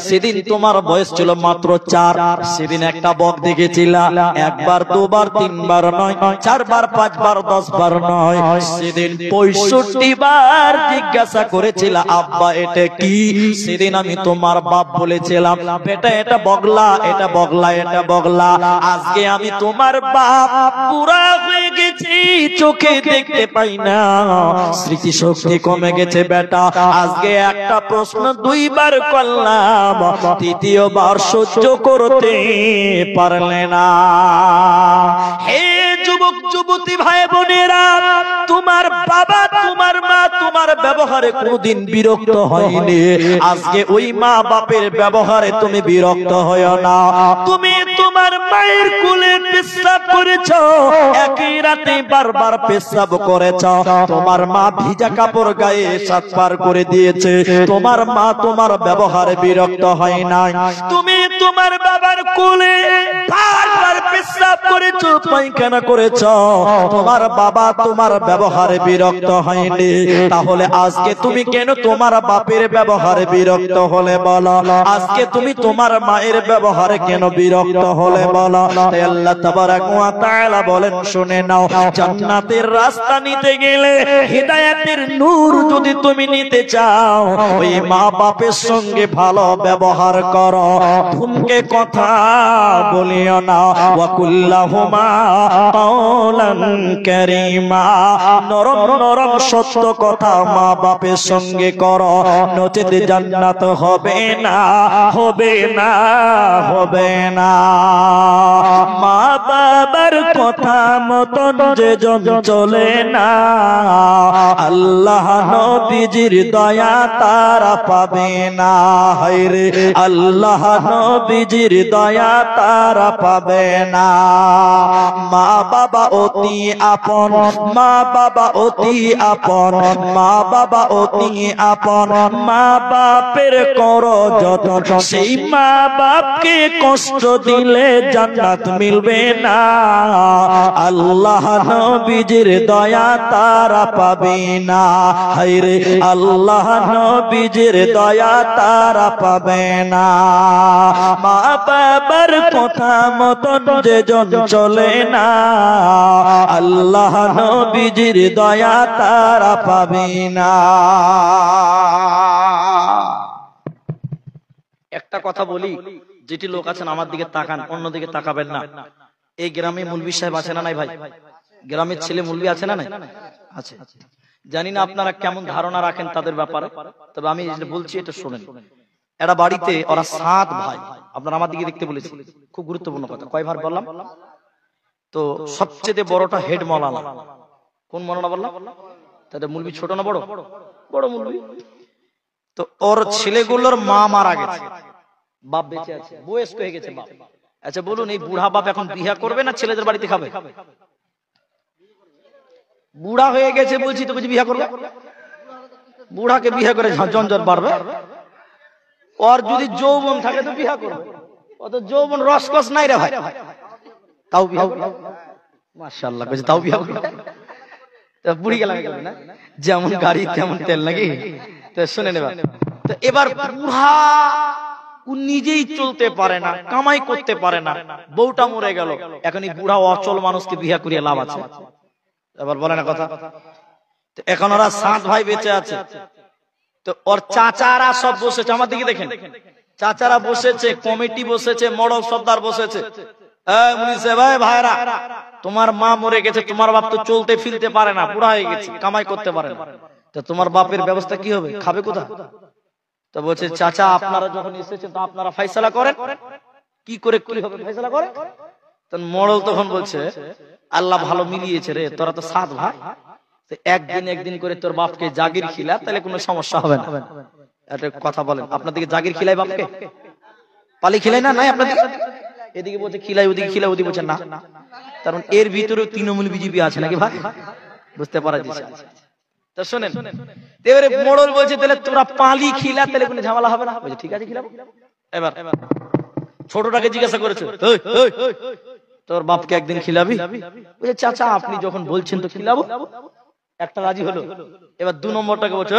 সেদিন তোমার বয়স ছিল মাত্র 4। সেদিন একটা বক দেখেছিলা, একবার দুবার তিনবার নয়, 4 বার 5 বার 10 বার নয়, সেদিন 65 বার জিজ্ঞাসা করেছিলা আব্বা এটা কি? সেদিন আমি তোমার বাপ বলেছিলাম বেটা এটা বগলা, এটা বগলা, এটা বগলা। আজকে আমি তোমার বাপ বুড়া হয়ে গেছি, চোখে দেখতে পাই না, স্মৃতি শক্তি কমে গেছে বেটা। আজকে একটা প্রশ্ন 2 বার করলাম, তৃতীয়বার সহ্য করতে পারলে না। হে যুবক যুবতী ভাই বোনেরা, তোমার বাবা তোমার মা তোমার ব্যবহারে কোনদিন বিরক্ত হয়নি, আজকে ওই মা বাপের ব্যবহারে তুমি বিরক্ত হয়ো না। তুমি তোমার মায়ের কোলে পেশাব করেছো, একই রাতে বারবার পেশাব করেছো, তোমার মা ভিজা কাপড় গায়ে 7 বার করে দিয়েছে, তোমার মা তোমার ব্যবহারে বিরক্ত হয় না। তুমি তোমার বাবার কোলে বারবার পেশাব করেছো, পায়খানা করেছো, তোমার বাবা তোমার ব্যবহারে বিরক্ত হয়নি, তাহলে আজকে তুমি কেন তোমার বাপের ব্যবহারে বিরক্ত হলে বলো? আজকে তুমি তোমার মায়ের ব্যবহারে কেন বিরক্ত হলে বলো? তাই আল্লাহ তাবারাক ওয়া তাআলা বলেন শুনে নাও, জান্নাতের রাস্তা নিতে গেলে, হিদায়াতের নূর যদি তুমি নিতে চাও, ওই মা বাপের সঙ্গে ভালো ব্যবহার করো, ধুমকে কথা বলিও না। ওয়া কুল্লাহুমা কাওলান কারীমা, নরম নরম সত্য কথা মা বাপের সঙ্গে করো, নচেত জান্নাত হবে না, হবে না, হবে না। মা বাবার কথা মতন যে জন চলে না, আল্লাহ নবীজির দয়া তারা পাবে না। হায়রে আল্লাহ নবীজির দয়া তারা পাবে না। মা বাবা অতি আপন, মা বাবা অতি আপন, মা বাবা অতি আপন, মা বাপের করো যতন, সেই মা বাপকে কষ্ট দিলে জান্নাত মিলবে না, আল্লাহ নবীজির দয়া তারা পাবে না। হায়রে আল্লাহ নবীজির দয়া তারা পাবে না। মা বাবার কথা মতন যে জন চলে না, আল্লাহ নবীজির দয়া তারা পাবে না। একটা কথা বলি, যেটি লোক আছেন আমার দিকে তাকান, অন্যদিকে তাকাবেন না। এই গ্রামে মুলবি সাহেব আছে না নাই ভাই? গ্রামের ছেলে মুলবি আছে না নাই? আছে। জানি না আপনারা কেমন ধারণা রাখেন তাদের ব্যাপারে, তবে আমি বলছি এটা শোনেন। এরা বাড়িতে ওরা 7 ভাই, আপনারা আমার দিকে দেখতে বলেছি, খুব গুরুত্বপূর্ণ কথা। কয় ভাই বললাম? তো সবচেয়ে বড়টা হেড মাওলানা। কোন মাওলানা বললাম? তাদের মুলবি ছোট না বড়? বড় মুলবি। তো ওর ছেলেগুলোর মা মারা গেছে, বাপ বেঁচে আছে, বয়স্ক হয়ে গেছে বাপ। আচ্ছা বলুন, এই বুড়া বাপ এখন বিয়ে করবে না ছেলেদের বাড়িতে খাবে? বুড়া হয়ে গেছে বলছি তো, বিয়ে করবে? বুড়াকে বিয়ে করে ঝঞ্ঝট বাড়বে। ওর যদি যৌবন থাকে তো বিয়ে করবে, অত যৌবন রসকস নাই রে ভাই, তাও বিয়ে করবে। মাশাআল্লাহ কইছে তাও বিয়ে করবে। তো বুড়ি গেল না, যেমন গাড়ি তেমন তেল নাকি? তো শুনে নেবা। তো এবার বুড়া ও নিজেই চলতে পারে না, কামাই করতে পারে না, বউটা মরে গেল, এখন এই বুড়া অচল মানুষকে বিয়ে করিয়ে লাভ আছে? এবার বলে না কথা। তো এখন ওরা 7 ভাই বেঁচে আছে। তো ওর চাচারা সব বসেছে, আমার দিকে দেখেন, চাচারা বসেছে, কমিটি বসেছে, মডল সর্দার বসেছে। ভাইরা, তোমার মা মরে গেছে, তোমার বাপ তো চলতে ফিরতে পারে না, বুড়া হয়ে গেছে, কামাই করতে পারে না, তো তোমার বাপের ব্যবস্থা কি হবে? খাবে কোথায়? তো বলছে চাচা আপনারা যখন এসেছেন তো আপনারা ফয়সালা করেন, কি করে কি হবে ফয়সালা করেন। তখন মডল তখন বলছে আল্লাহ ভালো মিলিয়েছে রে, তোরা তো 7 ভাই, একদিন করে তোর বাপকে জাগির খিলা, তাহলে কোনো সমস্যা হবে না। একটা কথা বলেন, আপনাদেরকে জাগির খিলাই বাপকে? পালি খিলাই না? নাই আপনাদের এদিকে বলছে খিলাই, ওদিকে খিলাই, ওদিকে বলছে না। কারণ এর ভিতরে তৃণমূল বিজেপি আছে নাকি ভাই? বুঝতে পারা যাচ্ছে। তো শোনেন, এবারে মোড়ল বলছে তাহলে তোরা পালি খিলা, তাহলে কোনো ঝামেলা হবে না। বলছে ঠিক আছে খিলাবো। এবার ছোটটাকে জিজ্ঞাসা করেছে, তোর বাপকে একদিন খিলাবি? বলছে চাচা আপনি যখন বলছেন তো খিলাবো। একটা রাজি হলো। এবার 2 নম্বরটাকে বলছে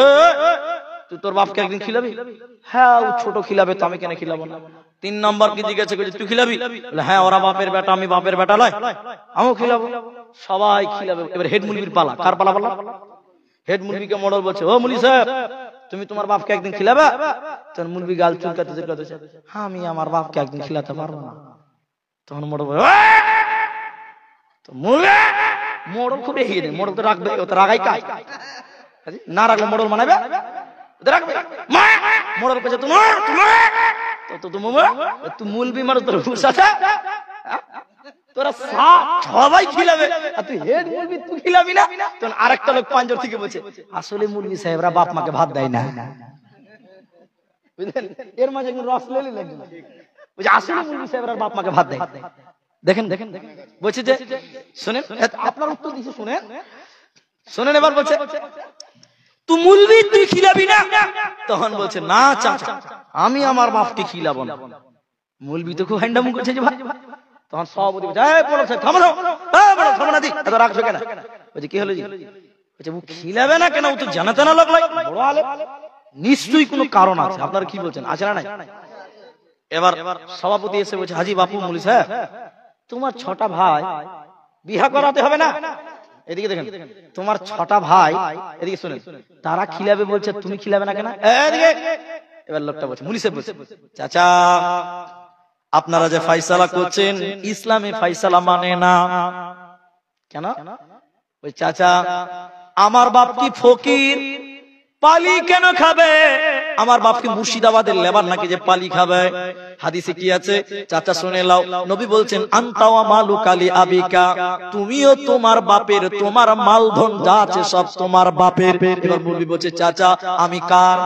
তুই তোর বাপকে একদিন খিলাবি? হ্যাঁ, ও ছোট খিলাবে তো আমি কেন খিলাবো না? 3 নম্বর কি জিজ্ঞাসা করছে, তুই খিলাবি? বলে হ্যাঁ, ওরা বাপের বেটা, আমি বাপের বেটা নয়, আমিও খিলাবো। সবাই খিলাবে। এবার হেড মুলবির পালা। কার পালা বলা? হেড মুলবিকে মডেল বলছে, ও মুলি সাহেব, তুমি তোমার বাপকে একদিন খিলাবে? তখন মুলবি গাল চুলকাতে চুলকাতে, হ্যাঁ আমি আমার বাপকে একদিন খিলাতে পারবো না। তখন মডেল বলে, তো মডেল খুব রেগে যায়। মডেল তো রাখবে, ও তো রাগাই কাজ, না রাখলে মডেল মানাবে, রাখবে। মডেল কাছে তোমার তুই মুলবি মানুষ, তোর হুশ আছে? তোরা সবাই খিলাবে, আর তুই হেড মুলবি, তুই খিলাবি না? তখন আরেকটা লোক পাঞ্জর থেকে বলছে, আসলে মুলবি সাহেবরা বাপ মাকে ভাত দেয় না, বুঝলেন? এর মাঝে একজন রস লেলি লাগবে, বুঝে আসলে মুলবি সাহেবরা বাপ মাকে ভাত দেয়। দেখেন দেখেন বলছে যে, শুনেন আপনার উত্তর দিছে, শুনেন শুনেন। এবার বলছে, তুই মুলবি, তুই খিলাবি না? তখন বলছে, না চাচা, আমি আমার বাপকে খিলাবো না। মুলবি তো খুব হ্যান্ডামু করছে যে ভাই। তখন সভাপতি বলছে, এই বড় সাহেব থামো, বড় থামো না দি, এত রাখছো কেন? বলছে কি হলো জি? বলছে ও খিলাবে না কেন? ও তো জানাতে না লোক, বড় আলেম, নিশ্চয়ই কোনো কারণ আছে। আপনারা কি বলছেন, আছে না নাই? এবার সভাপতি এসে বলছে, হাজি বাপু মুলি সাহেব, তোমার 6টা ভাই বিয়া করাতে হবে না? এদিকে দেখেন, তোমার 6টা ভাই, এদিকে শুনেন, তারা খিলাবে বলছে, তুমি খিলাবে না কেন? এদিকে। এবার লোকটা বলছে, মুলি সাহেব বলছে, চাচা আপনারা যে ফয়সালা করছেন, ইসলামে ফয়সালা মানে না। কেন? ওই চাচা, আমার বাপ কি ফকির, পালি কেন খাবে? আমার বাপ কি মুর্শিদাবাদের লেবার নাকি যে পালি খাবে? হাদিসে কি আছে চাচা শুনে লাও। নবী বলছেন, আনতা ওয়া মালুকা লি আবিকা, তুমিও তোমার বাপের, তোমার মালধন যা আছে সব তোমার বাপের। এবার মুলবি বলছে, চাচা আমি কার?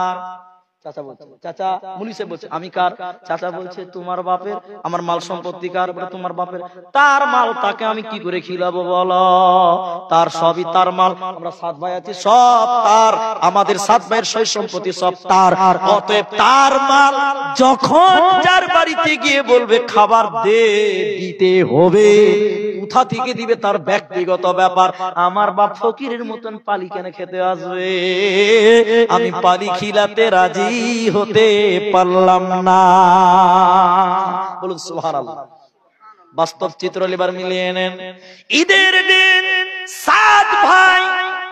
চাচা বলছে, চাচা মুলি সাহেব বলছে, আমি কার? চাচা বলছে, তোমার বাপের। আমার মাল সম্পত্তি কার? বলে তোমার বাপের। তার মাল তাকে আমি কি করে খিলাবো বলো? তার সবই তার মাল, আমরা 7 ভাই আছি, সব তার, আমাদের 7 ভাইয়ের সয় সম্পত্তি সব তার। অতএব তার মাল যখন যার বাড়িতে গিয়ে বলবে খাবার দিতে হবে, কোথা থেকে দিবে তার ব্যক্তিগত ব্যাপার। আমার বাপ ফকিরের মতন পালি কেন খেতে আসবে? আমি পালি খিলাতে রাজি হতে পারলাম না। বলুন সুবহানাল্লাহ। বাস্তব চিত্র এবার মিলিয়ে নেন। ঈদের দিন 7 ভাই,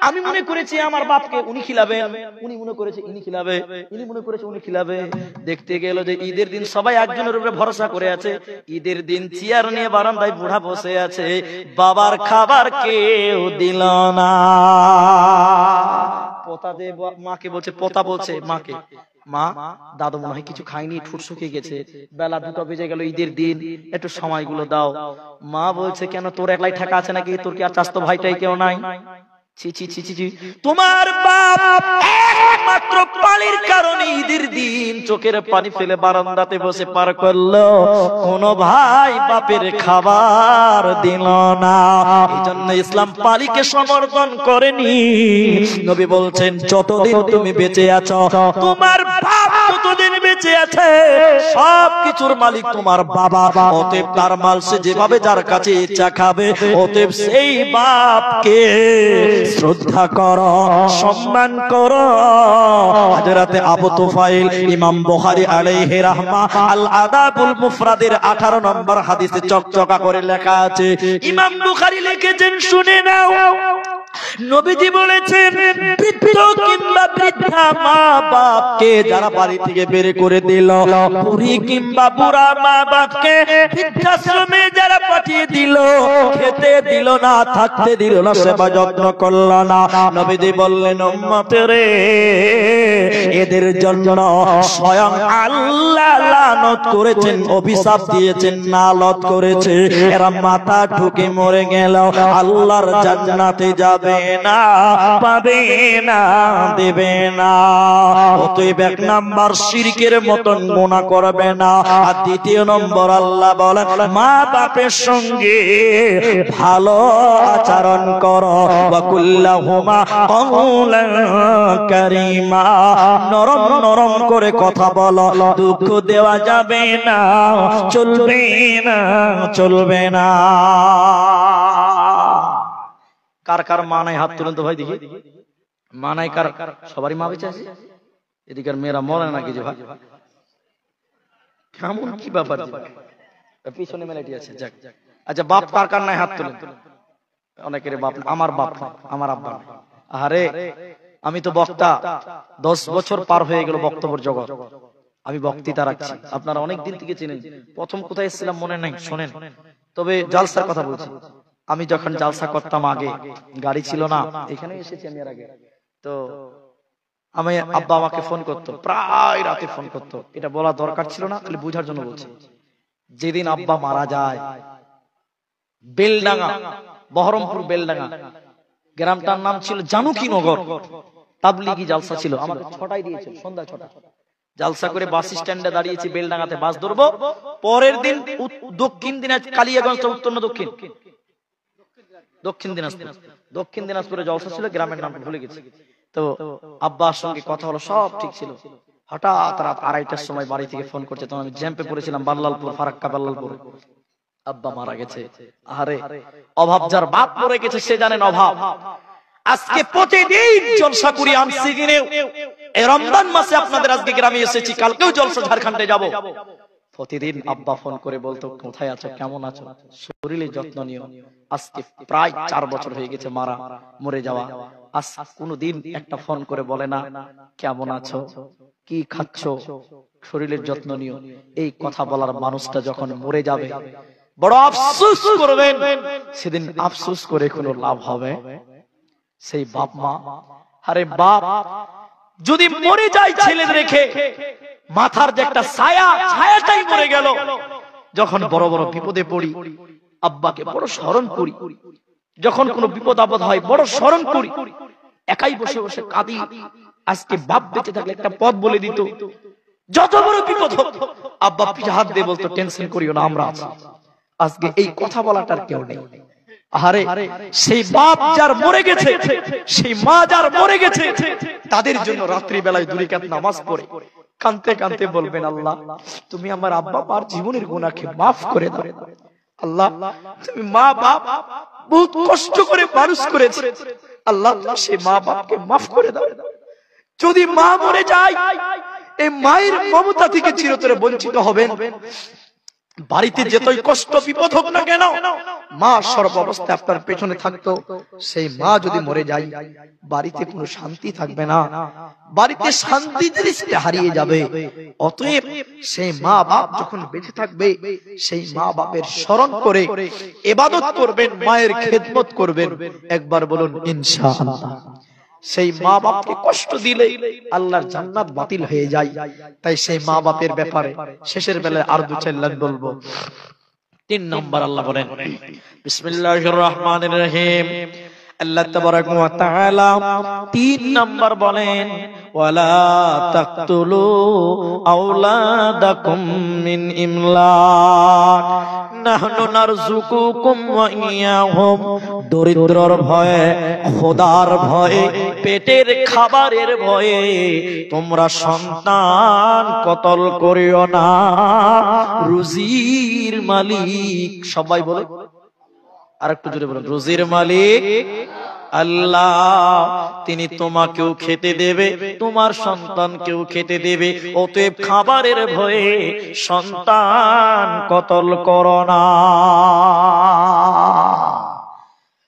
আমি মনে করেছি আমার বাপকে উনি খিলাবেন, উনি মনে করেছে ইনি খিলাবে, ইনি মনে করেছে উনি খিলাবে। দেখতে গেল যে ঈদের দিন সবাই একজনের উপরে ভরসা করে আছে। ঈদের দিন চেয়ার নিয়ে বারান্দায় বুড়া বসে আছে, বাবার খাবার কেউ দিল না। পোতা যে মাকে বলছে, পোতা বলছে মাকে, মা দাদু মনে হয় কিছু খাইনি, ঠুট শুকিয়ে গেছে, বেলা 2টা বেজে গেল, ঈদের দিন, একটু সময়গুলো দাও। মা বলছে, কেন তোর একলাই ঠাকা আছে নাকি? তোর কি আর চাস্তো ভাইটাই কেউ নাই? ছি ছি ছি ছি, তোমার বাপ একমাত্র পালির কারণে ঈদের দিন চোখের পানি ফেলে বারান্দাতে বসে পার করলো, কোন ভাই বাপের খাবার দিল না। এই জন্য ইসলাম পালিকে সমর্থন করেনি। নবী বলছেন, যতদিন তুমি বেঁচে আছো, তোমার বাপ ততদিন বেঁচে আছে, সব কিছুর মালিক তোমার বাবা। অতএব তার মাল সে যেভাবে যার কাছে ইচ্ছা খাবে। অতএব সেই বাপকে শ্রদ্ধা করো, সম্মান করো। হযরতে আবু তুফাইল, ইমাম বুখারী আলাইহি রাহমা, আল আদাবুল মুফরাদের 18 নম্বর হাদিসে চকচকা করে লেখা আছে। ইমাম বুখারী লিখেছেন, শুনে নাও। নবীজি বলেছেন, বৃদ্ধ কিংবা বৃদ্ধা মা বাপকে যারা বাড়ি থেকে বের করে দিল, বুড়ি কিংবা বুড়া মা বাপকে বৃদ্ধাশ্রমে যারা পাঠিয়ে দিল, খেতে দিল না, থাকতে দিল না, সেবা যত্ন করল না, নবীজি বললেন, উম্মতেরে এদের জন্য স্বয়ং আল্লাহ লানত করেছেন, অভিশাপ দিয়েছেন, নালত করেছে। এরা মাথা ঠুকে মরে গেল, আল্লাহর জান্নাতে যাবে না, পাবে না, দেবে না। অতএব 1 নাম্বার শিরকের মতন গুনাহ করবে না। আর 2 নম্বর আল্লাহ বলেন, মা বাপের সঙ্গে ভালো আচরণ করো, ওয়া কুল্লাহুমা কওলান কারীমা, নরম নরম করে কথা বলো, দুঃখ দেওয়া যাবে না, চলবে না, চলবে না। কার কার মা নাই হাত তুলেন তো ভাই দেখি। মা নাই কার? সবারই মা বেঁচে আছে? এদিকের মেয়েরা মরে নাকি যে ভাই, কেমন কি ব্যাপার? পিছনে মেলাটি আছে, যাক। আচ্ছা, বাপ কার কার নাই হাত তুলেন। অনেকের বাপ, আমার বাপ নাই, আমার আব্বা নাই। আরে আমি তো বক্তা, 10 বছর পার হয়ে গেল বক্তব্যের জগৎ, আমি বক্তৃতা রাখছি। আপনারা অনেক দিন থেকে চেনেন। প্রথম কোথায় এসেছিলাম মনে নাই, শোনেন। তবে জালসার কথা বলছি। আমি যখন জালসা করতাম আগে, গাড়ি ছিল না, এখানে এসেছি আমি এর আগে। তো আমি, আব্বা আমাকে ফোন করতো, প্রায় রাতে ফোন করতো। এটা বলা দরকার ছিল না, খালি বুঝার জন্য বলছি। যেদিন আব্বা মারা যায়, বেলডাঙ্গা, বহরমপুর বেলডাঙ্গা গ্রামটার নাম ছিল জানুকীনগর, তাবলিগি জালসা ছিল। আমাকে 6টায় দিয়েছিল, সন্ধ্যা 6টা। জালসা করে বাস স্ট্যান্ডে দাঁড়িয়েছি, বেলডাঙ্গাতে বাস ধরবো। পরের দিন দক্ষিণ দিনাজপুর, কালিয়াগঞ্জ, উত্তর না দক্ষিণ, দক্ষিণ দিনাজপুর, দক্ষিণ দিনাজপুরে জলসা ছিল, গ্রামের নাম ভুলে গেছি। তো আব্বার সঙ্গে কথা হলো, সব ঠিক ছিল। হঠাৎ রাত 2:30টার সময় বাড়ি থেকে ফোন করছে। তখন আমি জ্যাম্পে পড়েছিলাম, বাল্লালপুর, ফারাক্কা বাল্লালপুর। আব্বা মারা গেছে। আরে অভাব যার বাপ মরে গেছে সে জানেন অভাব। আজকে প্রতিদিন জলসা করি, আনছি কিনে এই রমজান মাসে আপনাদের আজকে গ্রামে এসেছি, কালকেও জলসা ঝাড়খণ্ডে যাব। প্রতিদিন আব্বা ফোন করে বলতো, কোথায় আছো, কেমন আছো, শরীরের যত্ন নিও। আজকে প্রায় 4 বছর হয়ে গেছে মারা, মরে যাওয়া। আজ কোনদিন একটা ফোন করে বলে না কেমন আছো, কি খাচ্ছ, শরীরের যত্ন নিও। এই কথা বলার মানুষটা যখন মরে যাবে, বড় আফসোস করবেন। সেদিন আফসোস করে কোনো লাভ হবে? সেই বাপ মা, আরে বাপ যদি মরে যায় ছেলে রেখে, মাথার যে একটা ছায়া, ছায়াটাই মরে গেল। যখন বড় বড় বিপদে পড়ি, আব্বাকে বড় স্মরণ করি। যখন কোনো বিপদ আপদ হয়, বড় স্মরণ করি। একাই বসে বসে কাঁদি। আজকে বাপ বেঁচে থাকলে একটা পথ বলে দিত, যত বড় বিপদ হোক আব্বা পিঠে হাত দিয়ে বলতো, টেনশন করিও না, আমরা আছি। আজকে এই কথা বলাটার কেউ নেই। আরে সেই বাপ যার মরে গেছে, সেই মা যার মরে গেছে, তাদের জন্য রাত্রি বেলায় 2 রাকাত নামাজ পড়ে কাঁদতে কাঁদতে বলবেন, আল্লাহ তুমি আমার আব্বা মার জীবনের গুনাহকে মাফ করে দাও। আল্লাহ তুমি মা বাপ বহুত কষ্ট করে মানুষ করেছে, আল্লাহ সেই মা বাপকে মাফ করে দাও। যদি মা মরে যায়, এই মায়ের মমতা থেকে চিরতরে বঞ্চিত হবেন। বাড়িতে যতই কষ্ট বিপদ হোক না কেন, মা সর্ব অবস্থায় আপনার পেছনে থাকতো। সেই মা যদি মরে যায়, বাড়িতে কোনো শান্তি থাকবে না, বাড়িতে শান্তি জিনিসটা হারিয়ে যাবে। অতএব সেই মা বাপ যখন বেঁচে থাকবে, সেই মা বাপের স্মরণ করে ইবাদত করবেন, মায়ের খেদমত করবেন। একবার বলুন ইনশাআল্লাহ। সেই মা বাপকে কষ্ট দিলে আল্লাহর জান্নাত বাতিল হয়ে যায়। তাই সেই মা বাপের ব্যাপারে শেষের বেলায় আর 2-4 লাইন বলবো। 3 নম্বর আল্লাহ বলেন, বিসমিল্লাহির রহমানির রহিম। আল্লাহ তাবারাক ওয়া তাআলা 3 নম্বর বলেন, ওয়ালা তাকতুলু আওলাদাকুম মিন ইমলাক নাহনু নারযুকুকুম ওয়া ইয়াহুম। দরিদ্রর ভয়ে, খোদার ভয়ে, পেটের খাবারের ভয়ে তোমরা সন্তান কতল করিও না। রুজির মালিক, সবাই বলে আরেকটু জোরে বলুন, রুজির মালিক আল্লাহ। তিনি তোমাকেও খেতে দেবে, তোমার সন্তানকেও খেতে দেবে। অতএব খাবারের ভয়ে সন্তান কতল করো না।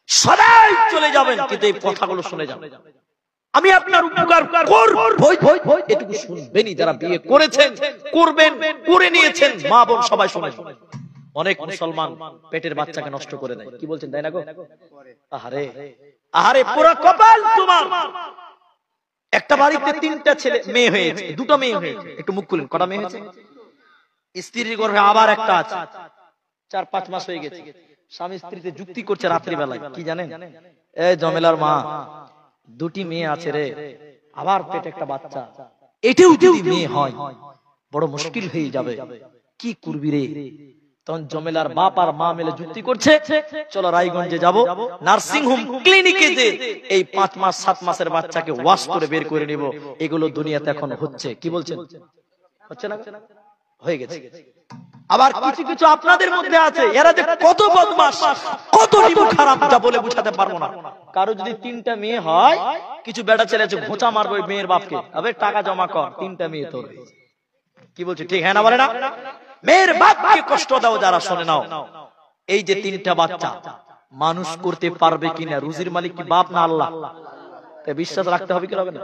সবাই চলে যাবেন, কিন্তু এই কথাগুলো শুনে যাবেন। আমি আপনার উপকার করব, এটুকু শুনবেনই। যারা বিয়ে করেছেন, করবেন, করে নিয়েছেন, মা বোন সবাই শুনেন। অনেক মুসলমান পেটের বাচ্চাকে নষ্ট করে দেয়। কি বলছেন, তাই না গো? আহারে আহারে, পুরো কপাল তোমার। একটা বাড়িতে 3টা ছেলে মেয়ে হয়েছে, 2টা মেয়ে হয়েছে। একটু মুখ খুলেন, কটা মেয়ে হয়েছে? স্ত্রীর গর্ভে আবার একটা আছে। 4-5 মাস হয়ে গেছে। স্বামী স্ত্রীতে যুক্তি করছে রাত্রি বেলায়। কি জানেন, এই জমেলার মা, 2টি মেয়ে আছে রে, আবার পেটে একটা বাচ্চা। এটাও যদি মেয়ে হয় বড় মুশকিল হয়ে যাবে, কি করবি রে? তখন জমেলার বাপ আর মা মিলে যুক্তি করছে, চলো রায়গঞ্জে যাব, নার্সিং হোম ক্লিনিকে যে এই 5 মাস 7 মাসের বাচ্চাকে ওয়াশ করে বের করে নিব। এগুলো দুনিয়াতে এখন হচ্ছে। কি বলছেন, হচ্ছে না? হয়ে গেছে। আবার কিছু কিছু আপনাদের মধ্যে আছে এরা যে কত বদমাশ, কত নিমু খারাপ, যা বলে বুঝাতে পারবো না। কারো যদি 3টা মেয়ে হয়, কিছু বেটা ছেলে আছে ঘোঁচা মারবে মেয়ের বাপকে, আবে টাকা জমা কর, 3টা মেয়ে তোর। কি বলছি ঠিক হ্যাঁ না বলে না? মেয়ের বাপকে কষ্ট দাও যারা, শুনে নাও, এই যে 3টা বাচ্চা মানুষ করতে পারবে কিনা, রুজির মালিক কি বাপ না আল্লাহ? তাই বিশ্বাস রাখতে হবে কি হবে না?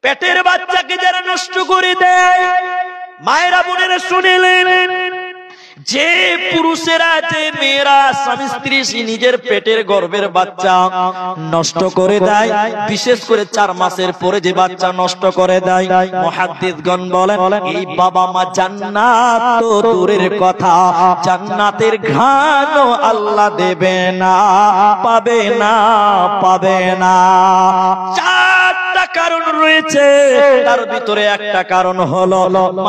পেটের বাচ্চাকে যারা নষ্ট করে দেয়, মায়েরা বোনেরা শুনিলেন, যে পুরুষেরা, যে মেয়েরা স্বামী স্ত্রী নিজের পেটের গর্ভের বাচ্চা নষ্ট করে দেয়, বিশেষ করে 4 মাসের পরে যে বাচ্চা নষ্ট করে দেয়, মুহাদ্দিসগণ বলেন এই বাবা মা জান্নাত তো দূরের কথা, জান্নাতের ঘ্রাণও আল্লাহ দেবে না, পাবে না, পাবে না। 4টা কারণ রয়েছে, তার ভিতরে একটা কারণ হলো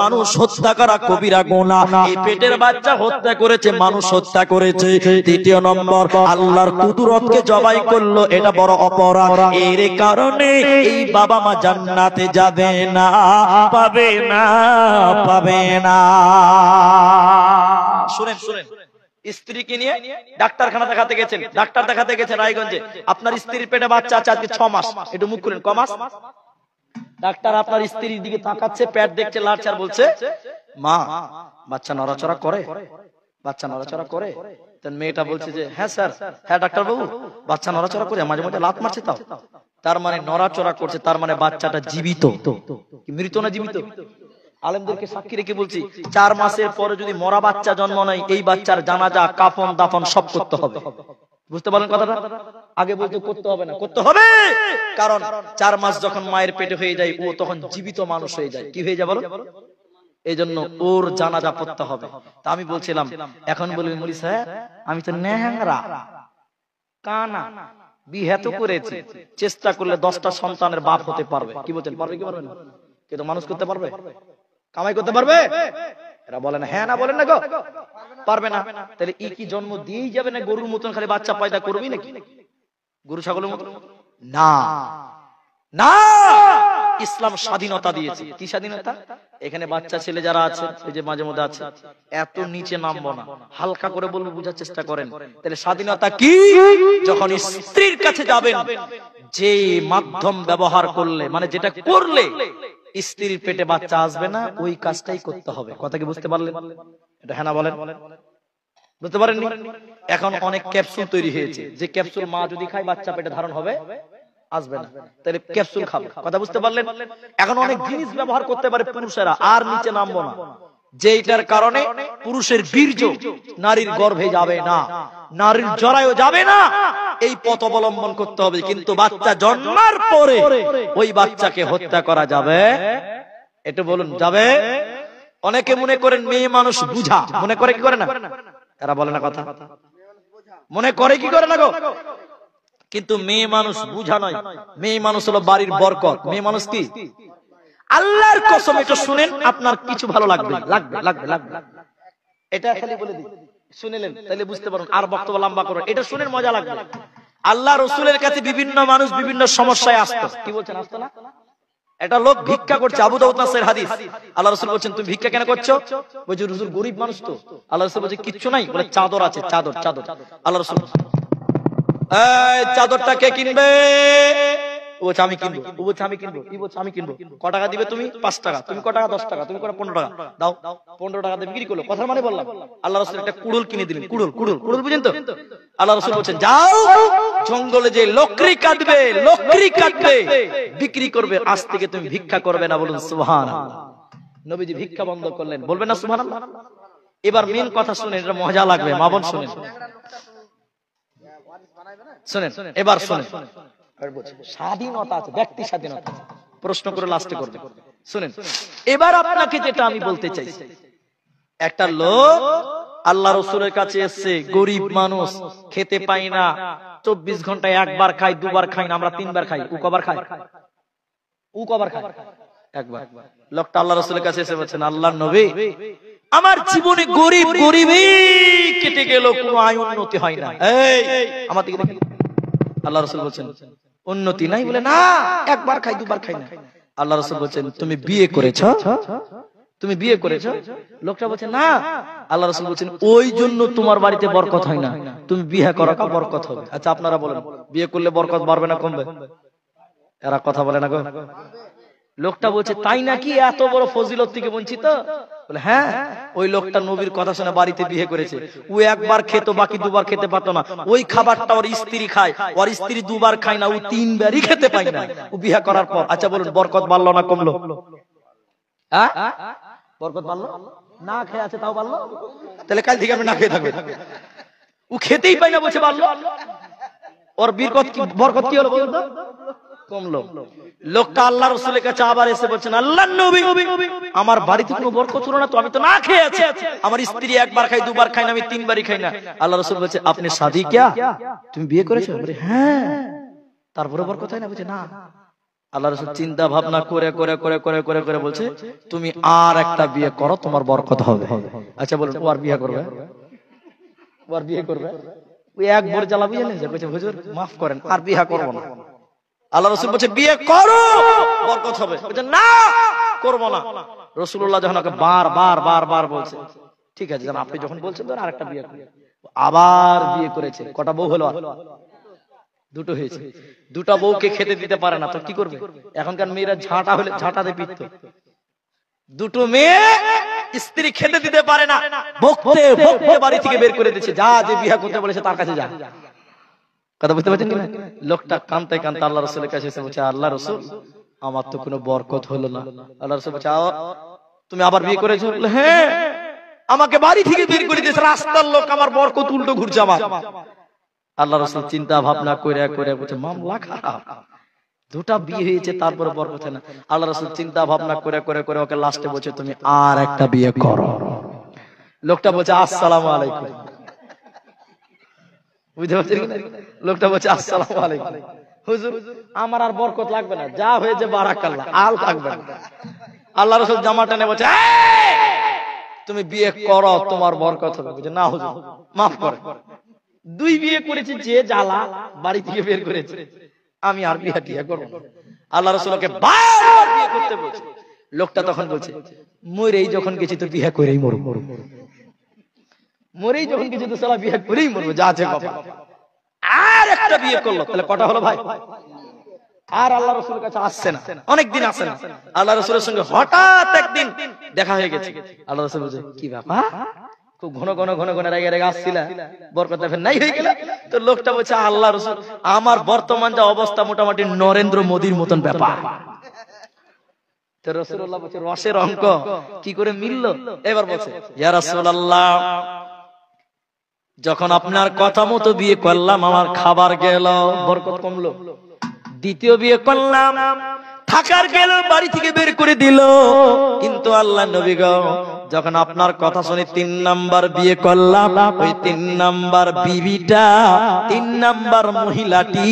মানুষ হত্যা করা কবিরা গুনাহ। এই পেটের বাচ্চা হত্যা করেছে, মানুষ হত্যা করেছে। দ্বিতীয় নম্বর, আল্লাহর কুদরতকে জবাই করলো, এটা বড় অপরাধ। এর কারণে এই বাবা মা জান্নাতে যাবে না, পাবে না, পাবে না। শুনেন শুনেন, স্ত্রীকে নিয়ে ডাক্তারখানা দেখাতে গেছেন, ডাক্তার দেখাতে গেছেন রায়গঞ্জে, আপনার স্ত্রীর পেটে বাচ্চা আছে আজকে 6 মাস। একটু মুখ খুলেন, ক মাস? ডাক্তার আপনার স্ত্রীর দিকে তাকাচ্ছে, পেট দেখছে, লাড়ছে, আর বলছে মা বাচ্চা নড়াচড়া করে, বাচ্চা নড়াচড়া করে। তখন মেয়েটা বলছে যে হ্যাঁ স্যার, হ্যাঁ ডাক্তার বাবু, বাচ্চা নড়াচড়া করে, মাঝে মাঝে লাত মারছে। তাও তার মানে নড়াচড়া করছে, তার মানে বাচ্চাটা জীবিত। মৃত না জীবিত? আলেমদেরকে সাক্ষী রেখে বলছি, 4 মাসের পরে যদি মরা বাচ্চা জন্ম নেয়, এই বাচ্চার জানাজা, কাফন, দাফন সব করতে হবে। বুঝতে পারলেন কথাটা? আগে বলতে করতে হবে না, করতে হবে। কারণ 4 মাস যখন মায়ের পেটে হয়ে যায়, ও তখন জীবিত মানুষ হয়ে যায়। কি হয়ে যায় বলো? এই জন্য ওর জানাজা পড়তে হবে। তা আমি বলছিলাম, এখন বলবেন মুলি সাহেব আমি তো নেহাংরা কানা, বিয়ে তো করেছি, চেষ্টা করলে 10টা সন্তানের বাপ হতে পারবে। কি বলছেন, পারবে কি পারবে না? কিন্তু মানুষ করতে পারবে, কামাই করতে পারবে? এরা বলে না, হ্যাঁ না বলেন না গো, পারবে না। তাহলে ই কি জন্ম দিয়েই যাবে না গরুর মতন খালি বাচ্চা পয়দা করবি নাকি? গরু ছাগলের মতন না, না। ইসলাম স্বাধীনতা দিয়েছে। কি স্বাধীনতা? এখানে বাচ্চা ছেলে যারা আছে, এই যে মাঝে মধ্যে আছে, এত নিচে নামবো না, হালকা করে বলবো, বুঝার চেষ্টা করেন। তাহলে স্বাধীনতা কি? যখন স্ত্রীর কাছে যাবেন, যে মাধ্যম ব্যবহার করলে, মানে যেটা করলে স্ত্রীর পেটে বাচ্চা আসবে না, ওই কাজটাই করতে হবে। কথা কি বুঝতে পারলেন? এটা হ্যাঁ না বলেন? বুঝতে পারেননি? এখন অনেক ক্যাপসুল তৈরি হয়েছে, যে ক্যাপসুল মা যদি খায় বাচ্চা পেটে ধারণ হবে, আসবে না, তাহলে ক্যাপসুল খাবে। কথা বুঝতে পারলেন? এখন অনেক জিনিস ব্যবহার করতে পারে পুরুষেরা, আর নিচে নামবো না, যেটার কারণে পুরুষের বীর্য নারীর গর্ভে যাবে না, নারীর জরায়ু যাবে না, এই পথ অবলম্বন করতে হবে। কিন্তু বাচ্চা জন্মার পরে ওই বাচ্চাকে হত্যা করা যাবে? এটা বলুন, যাবে? অনেকে মনে করেন মেয়ে মানুষ বুঝা, মনে করে কি করে না? এরা বলে না কথা, মনে করে কি করে না গো? কিন্তু মেয়ে মানুষ বুঝা নয়, মেয়ে মানুষ হলো বাড়ির বরকত। মেয়ে মানুষ কি? আল্লাহর কসম, এটা শুনেন, আপনার কিছু ভালো লাগবে, লাগবে লাগবে লাগবে। এটা খালি বলে দিই, শুনেলেন তাহলে বুঝতে পারুন, আর বক্তব্য লম্বা করুন, এটা শুনেন, মজা লাগবে। আল্লাহ রাসূলের কাছে বিভিন্ন মানুষ বিভিন্ন সমস্যায় আসতো। কি বলছেন, আসতো না? এটা লোক ভিক্ষা করছে, আবু দাউদ নাসের হাদিস। আল্লাহ রাসূল বলছেন তুমি ভিক্ষা কেন করছো? বলছে হুজুর গরীব মানুষ তো। আল্লাহ রাসূল বলছে কিচ্ছু নাই, বলে চাদর আছে, চাদর চাদর। আল্লাহ রাসূল এই চাদরটা কে কিনবে? ও বলছে আমি কিনবো, ও বলছে আমি কিনবো, ই বলছে আমি কিনবো। ক টাকা দিবে তুমি? 5 টাকা। তুমি ক টাকা? 10 টাকা। তুমি কটা? 15 টাকা। দাও। 15 টাকা দিয়ে বিক্রি করলো। কথার মানে বললাম। আল্লাহ রাসূল একটা কুড়ুল কিনে দিলেন। কুড়ুল, কুড়ুল, কুড়ুল বুঝেন তো? আল্লাহ রাসূল বলছেন যাও জঙ্গলে যে লকড়ি কাটবে, লকড়ি কাটবে, বিক্রি করবে, আজ থেকে তুমি ভিক্ষা করবে না। বলুন সুবহানাল্লাহ। নবীজি ভিক্ষা বন্ধ করলেন। বলবেন না সুবহানাল্লাহ? এবার মেন কথা শুনেন, এটা মজা লাগবে, মা বোন শুনেন, শুনেন, এবার শুনেন। স্বাধীনতা আছে, ব্যক্তি স্বাধীনতা আছে। প্রশ্ন করে লাস্টে করবে, শুনেন। এবার আপনাকে যেটা আমি বলতে চাই, একটা লোক আল্লাহ রাসূলের কাছে এসেছে, গরিব মানুষ, খেতে পাই না, 24 ঘন্টায় একবার খাই, দুবার খাই না, আমরা 3 বার খাই। ও কবার খায়? ও কবার খায়? একবার। লোকটা আল্লাহ রাসূলের কাছে এসে বলছেন আল্লাহর নবী, আমার জীবনে গরিব গরিবই কেটে গেল, কোনো আয় উন্নতি হয় না। এই আমার দিকে দেখেন। আল্লাহ রাসূল বলছেন উন্নতি নাই? বলে না, একবার খাই, দুবার খাই না। আল্লাহ রাসূল বলছেন তুমি বিয়ে করেছো? তুমি বিয়ে করেছো? লোকটা বলছে না। আল্লাহ রাসূল বলছেন ওই জন্য তোমার বাড়িতে বরকত হয় না, তুমি বিয়ে করো, বরকত হবে। আচ্ছা আপনারা বলেন, বিয়ে করলে বরকত বাড়বে না কমবে? এরা কথা বলে না গো। লোকটা বলছে তাই নাকি, এত বড় ফজিলত থেকে বঞ্চিত? বলে হ্যাঁ, ওই লোকটা নবীর কথা শুনে বাড়িতে বিয়ে করেছে। ও একবার খেত, বাকি দুবার খেতে পারতো না। ওই খাবারটা ওর স্ত্রী খায়, ওর স্ত্রী দুবার খায় না, ও তিনবারই খেতে পায় না ও বিয়ে করার পর। আচ্ছা বলুন বরকত বাড়লো না কমলো? হ্যাঁ, বরকত বাড়লো না? খেয়ে আছে তাও বাড়লো? তাহলে কাল থেকে আমি না খেয়ে থাকবে। ও খেতেই পায় না বলছে বাড়লো। ওর বরকত কি হলো বলতো? কমলো। লোকটা আল্লাহ রাসূলের কাছে আবার এসে বলছেন আল্লাহর নবী, আমার বাড়িতে কোনো বরকত হলো না তো, আমি তো না খেয়ে আছি। আমার স্ত্রী একবার খায়, দুবার খায় না, আমি তিনবারই খাই না। আল্লাহ রাসূল বলছে আপনি শাদী কিয়া? তুমি বিয়ে করেছো? বলে হ্যাঁ। তারপরে বরকত হয় না? বলছে না। আল্লাহ রাসূল চিন্তা ভাবনা করে করে করে করে করে করে বলছে তুমি আর একটা বিয়ে করো, তোমার বরকত হবে। আচ্ছা বলুন ও আর বিয়ে করবে? ও আর বিয়ে করবে? ওই একবার জ্বালা বুঝে নিয়েছে, বলছে হুজুর মাফ করেন, আর বিয়ে করব না। আল্লাহ রাসূল বলছে বিয়ে করো, বরকত হবে। বলছে না করব না। রাসূলুল্লাহ যখন ওকে বার বলছে ঠিক আছে জান, আপনি যখন বলছেন তো আরেকটা বিয়ে করো। আবার বিয়ে করেছে। কটা বউ হলো? দুটো হয়েছে। দুটা বউকে খেতে দিতে পারে না তো কি করবে? এখনকার মেয়েরা ঝাঁটা হলে ঝাঁটাতে পিটতো। দুটো মেয়ে স্ত্রী খেতে দিতে পারে না, বকতে বকতে বাড়ি থেকে বের করে দিয়েছে, যা যে বিয়ে করতে বলেছে তার কাছে যা। কথা বুঝতে পারছেন কিনা? লোকটা কাঁদতে কাঁদতে আল্লাহ রাসূলের কাছে এসে বলছে আল্লাহ রাসূল আমার তো কোনো বরকত হলো না। আল্লাহ রাসূল বলছে তুমি আবার বিয়ে করেছো? হ্যাঁ, আমাকে বাড়ি থেকে বের করে দিয়েছে, রাস্তার লোক, আমার বরকত উল্টো ঘুরছে আমার। আল্লাহ রাসূল চিন্তা ভাবনা করে করে বলছে মামলা খারাপ, দুটা বিয়ে হয়েছে তারপরে বরকত হয় না। আল্লাহ রাসূল চিন্তা ভাবনা করে করে করে ওকে লাস্টে বলছে তুমি আর একটা বিয়ে করো। লোকটা বলছে আসসালামু আলাইকুম। বুঝতে পারছেন? লোকটা বলছে আসসালামু আলাইকুম, হুজুর আমার আর বরকত লাগবে না, যা হয়েছে বারাকাল্লাহ, আর লাগবে না। আল্লাহ রাসূল জামা টেনে বলছে তুমি বিয়ে করো, তোমার বরকত হবে। বলছে না হুজুর মাফ করে, দুই বিয়ে করেছি, যে জ্বালা বাড়ি থেকে বের করেছে, আমি আর বিয়ে করব না। আল্লাহ রাসূলকে বারবার বিয়ে করতে বলছে। লোকটা তখন বলছে মরেই যখন গেছি তো বিয়ে করেই মরব, মরেই যখন গেছি তো সালা বিয়ে করেই মরব, যা আছে বাবা। আর একটা বিয়ে করলো, তাহলে কটা হলো ভাই? আর আল্লাহ রাসূলের কাছে আসছে না, অনেকদিন আসে না। আল্লাহ রাসূলের সঙ্গে হঠাৎ একদিন দেখা হয়ে গেছে। আল্লাহ রাসূল বলছে কি ব্যাপার, খুব ঘন ঘন ঘন ঘন রেগে রেগে আসছিলা, বরকত ফের নাই হয়ে গেল? তো লোকটা বলছে আল্লাহ রাসূল আমার বর্তমান যা অবস্থা মোটামুটি নরেন্দ্র মোদীর মতন ব্যাপার। তো রাসূলুল্লাহ বলছে রসের অঙ্ক কি করে মিললো? এবার বলছে ইয়া রাসূলুল্লাহ যখন আপনার কথা মতো বিয়ে করলাম আমার খাবার গেল, বরকত কমলো। দ্বিতীয় বিয়ে করলাম, থাকার গেল, বাড়ি থেকে বের করে দিল। কিন্তু আল্লাহ নবী গো যখন আপনার কথা শুনে 3 নাম্বার বিয়ে করলাম, ওই 3 নাম্বার বিবিটা, 3 নাম্বার মহিলাটি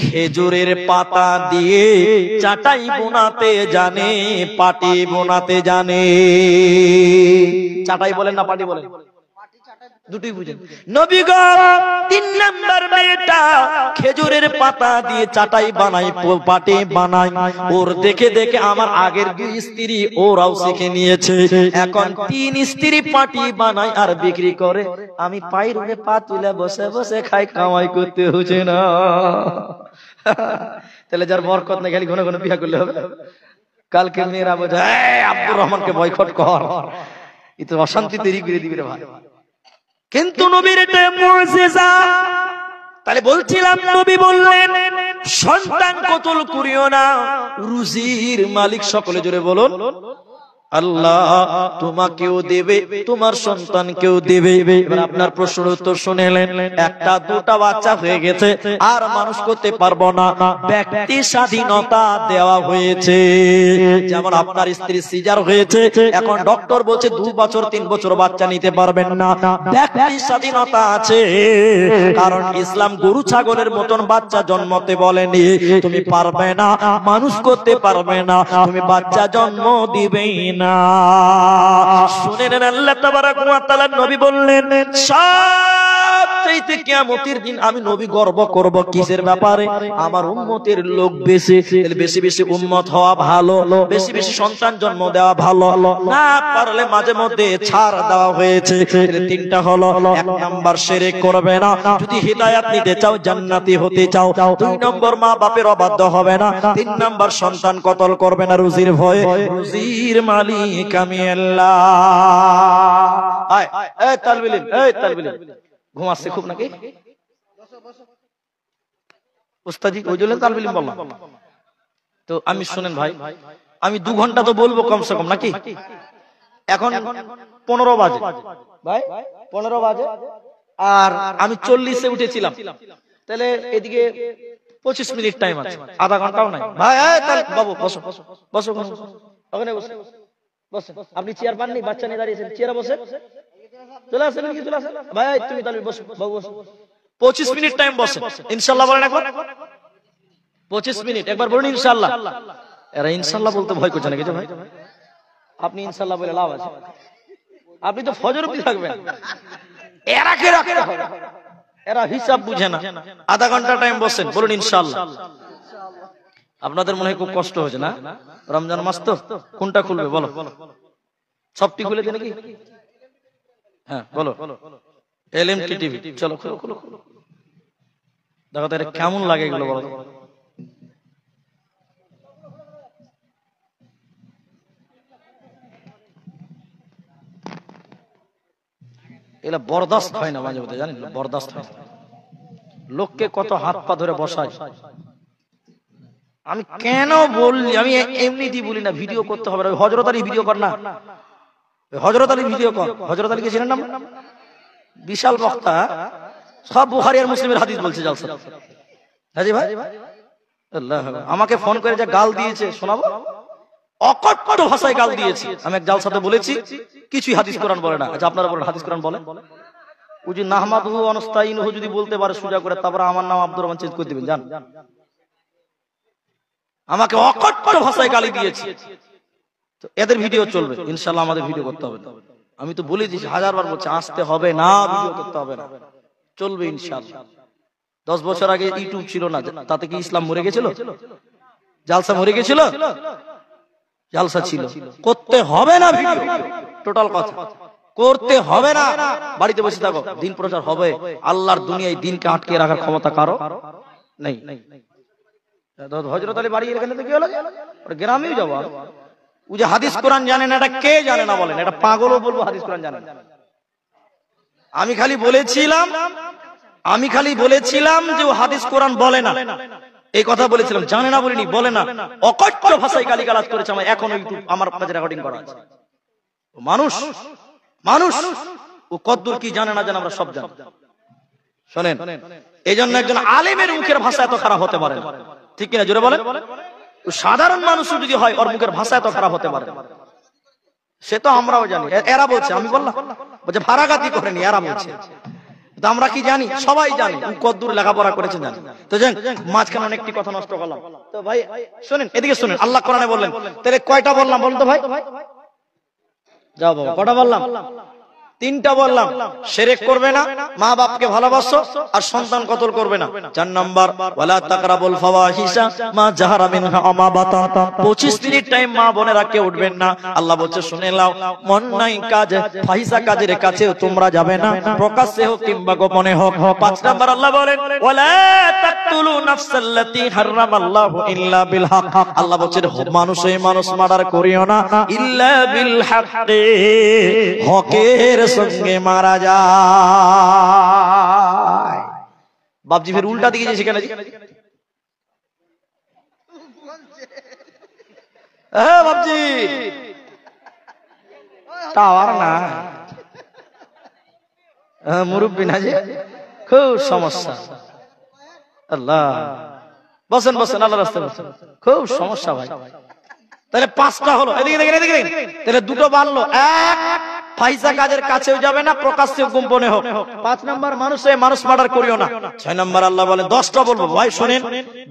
খেজুরের পাতা দিয়ে চাটাই বোনাতে জানে, পাটি বোনাতে জানে। চাটাই বলেন না পাটি বলেন? দুটোই বুঝেন। নবী গো 3 নাম্বার মেয়েটা খেজুরের পাতা দিয়ে চাটাই বানায়, পাটি বানায়। ওর দেখে দেখে আমার আগের 2 স্ত্রী ওরাও শিখে নিয়েছে। এখন 3 স্ত্রী পাটি বানায় আর বিক্রি করে। আমি পায়ের উপরে পা তুলে বসে বসে খাই, কামাই করতে হচ্ছে না। তাহলে যার বরকত নেই খালি ঘন ঘন বিয়ে করলে হবে? কালকে মেয়েরা বোঝে আব্দুর রহমানকে বয়কট কর, এ তো অশান্তি তৈরি করে দিবে রে ভাই। কিন্তু নবীর এটা মুজিজা। তাহলে বলছিলাম নবী বললেন সন্তান কতল করিও না, রুজির মালিক সকলে জোরে বলুন আল্লাহ। তোমাকেও দেবে, তোমার সন্তানকেও দেবে। এবার আপনার প্রশ্নের উত্তর শুনেলেন, একটা দুটা বাচ্চা হয়ে গেছে আর মানুষ করতে পারবো না, ব্যক্তি স্বাধীনতা দেওয়া হয়েছে। যেমন আপনার স্ত্রী সিজার হয়েছে, এখন ডক্টর বলছে 2 বছর 3 বছর বাচ্চা নিতে পারবেন না, ব্যক্তি স্বাধীনতা আছে। কারণ ইসলাম গরু ছাগলের মতন বাচ্চা জন্মতে বলেনি। তুমি পারবে না, মানুষ করতে পারবে না, তুমি বাচ্চা জন্ম দিবেই না। শুনে নেন আল্লাহ তাবারাক ওয়া তাআলা নবী বললেন সব চাইতে কিয়ামতের দিন আমি নবী গর্ব করব কিসের ব্যাপারে? আমার উম্মতের লোক বেশি, বেশি বেশি উম্মত হওয়া ভালো, বেশি বেশি সন্তান জন্ম দেওয়া ভালো, না পারলে মাঝে মধ্যে ছাড় দেওয়া হয়েছে। তিনটা হলো, এক নাম্বার শিরক করবে না, যদি হিদায়াত নিতে চাও, জান্নাতি হতে চাও। দুই নম্বর মা বাপের অবাধ্য হবে না। তিন নম্বর সন্তান কতল করবে না রুজির ভয়ে। রুজির মালিক আমি আল্লাহ। আয় এই তালবিল, এই তালবিল ঘুমাচ্ছে খুব নাকি উস্তাদি? ওই জন্য তালবিল বললাম। তো আমি শুনেন ভাই, আমি 2 ঘন্টা তো বলবো কমসে কম নাকি? এখন 15 বাজে ভাই, 15 বাজে, আর আমি 40-এ উঠেছিলাম, তাহলে এদিকে 25 মিনিট টাইম আছে, আধা ঘন্টাও নাই ভাই। বাবু বসো বসো বসো, ওখানে বসো বসো। আপনি চেয়ার পাননি, বাচ্চা নিয়ে দাঁড়িয়েছেন, চেয়ারে বসে চলে আসেন নাকি? চলে আসেন ভাই, তুমি তাহলে বসো বাবু বসো। 25 মিনিট টাইম বসে, ইনশাআল্লাহ বলেন একবার। 25 মিনিট একবার বলুন ইনশাআল্লাহ। এরা ইনশাআল্লাহ বলতে ভয় করছে নাকি ভাই? আপনি ইনশাআল্লাহ বলে লাভ আছে, আপনি তো ফজর অবধি থাকবেন। এরা কে রাখতে হবে, এরা হিসাব বুঝে না। আধা ঘন্টা টাইম বসেন, বলুন ইনশাআল্লাহ। আপনাদের মনে হয় খুব কষ্ট হয়েছে না? রমজান মাস তো, কোনটা খুলবে বলো? সবটি খুলে দেন নাকি? হ্যাঁ বলো। এলএমটি টিভি, চলো খুলো খুলো খুলো। দেখো তো এটা কেমন লাগে এগুলো বলো। এগুলা বরদাস্ত হয় না মাঝে মধ্যে, জানেন? বরদাস্ত হয় না। লোককে কত হাত পা ধরে বসায়। আমি কেন বললি, আমি এমনিতেই বলি না ভিডিও করতে হবে না। হযরত আলী ভিডিও কর না, হযরত আলী ভিডিও কর। হযরত আলীকে চেনেন না? বিশাল বক্তা, সব বুখারী আর মুসলিমের হাদিস বলছে জালসা। হাজি ভাই আল্লাহ, আমাকে ফোন করে যে গাল দিয়েছে শোনাবো, অকট্ট ভাষায় গাল দিয়েছে। আমি এক জালসাতে বলেছি কিছুই হাদিস কোরআন বলে না। আচ্ছা আপনারা বলেন হাদিস কোরআন বলেন? ওই যে নাহমাদুহু ওয়া নাস্তাইনুহু যদি বলতে পারে সোজা করে, তারপর আমার নাম আব্দুর রহমান চেঞ্জ করে দিবেন, জান। আমাকে অকট্ট ভাষায় গালি দিয়েছে। তো এদের ভিডিও চলবে ইনশাআল্লাহ, আমাদের ভিডিও করতে হবে। আমি তো বলে দিয়েছি, 1000 বার বলছি, আসতে হবে না, ভিডিও করতে হবে না, চলবে ইনশাআল্লাহ। 10 বছর আগে ইউটিউব ছিল না, তাতে কি ইসলাম মরে গেছিল? জালসা মরে গেছিল? জালসা ছিল। করতে হবে না ভিডিও, টোটাল কথা করতে হবে না। বাড়িতে বসে থাকো, দিন প্রচার হবে। আল্লাহর দুনিয়ায় দিনকে আটকে রাখার ক্ষমতা কারো নেই। হযরত আলী বাড়ি এখানে তো কি হলো, গ্রামেও যাবো। ও যে হাদিস কোরআন জানে না, এটা কে জানে না বলেন? এটা পাগলও বলবো হাদিস কোরআন জানে না। আমি খালি বলেছিলাম যে ও হাদিস কোরআন বলে না, এই কথা বলেছিলাম, জানে না বলিনি, বলে না। অকট্ট ভাষায় গালিগালাজ করেছে আমার, এখন ইউটিউব আমার কাছে রেকর্ডিং করা আছে। মানুষ ও কদ্দুর কি জানে না জানে আমরা সব জানি। শোনেন, এই জন্য একজন আলেমের মুখের ভাষা এত খারাপ হতে পারে না, ঠিক কিনা জোরে বলেন? সাধারণ মানুষ যদি হয়, ওর মুখের ভাষা এত খারাপ হতে পারে, সে তো আমরাও জানি। এরা বলছে, আমি বললাম বলছে ভাড়াগাতি করেনি, এরা বলছে। আমরা কি জানি? সবাই জানি কদ্দুর লেখাপড়া করেছে জানি। তো যান, মাঝখানে অনেকটি কথা নষ্ট করলাম। তো ভাই শুনেন, এদিকে শুনেন, আল্লাহ কোরআনে বললেন, তাহলে কয়টা বললাম বলুন তো ভাই? যাও বাবা, কটা বললাম? 3টা বললাম। শিরক করবে না, মা বাপকে ভালোবাসো, আর সন্তান কতল করবে না। 4 নাম্বার ওয়ালা তাকরাবুল ফাওয়াহিশা মা জাহারা মিনহা ওয়া মা বাতান। 25 মিনিট টাইম মা বোনেরা কেউ উঠবেন না। আল্লাহ বলছে শুনে নাও, অন্যায় কাজ, ফাহিশা কাজের কাছেও তোমরা যাবে না, প্রকাশ্যে হোক কিংবা গোপনে হোক। 5 নাম্বার আল্লাহ বলেন ওয়ালা তাকতুলু নাফসাল্লাতী হারামাল্লাহু ইল্লা বিল হক। আল্লাহ বলছেন মানুষ মার্ডার করিও না, ইল্লা বিল হক, হকের সঙ্গে মারা যায়। বাপজি ফের উল্টা দিকে যে সেখানে বাপজি টাওয়ার না, মুরব্বী না, যে খুব সমস্যা। আল্লাহ বসেন বসেন, আল্লাহ রাস্তায় বসেন, খুব সমস্যা ভাই। তাহলে 5টা হলো, এদিকে দেখেন, এদিকে দেখেন, তাহলে 2টো বাড়লো, 1 ফাইজা কাজের কাছেও যাবে না, প্রকাশ্যে গোপনে হোক। 5 নাম্বার মানুষ হয়ে মানুষ মার্ডার করিও না। 6 নাম্বার আল্লাহ বলে 10টা বলবো ভাই শুনেন,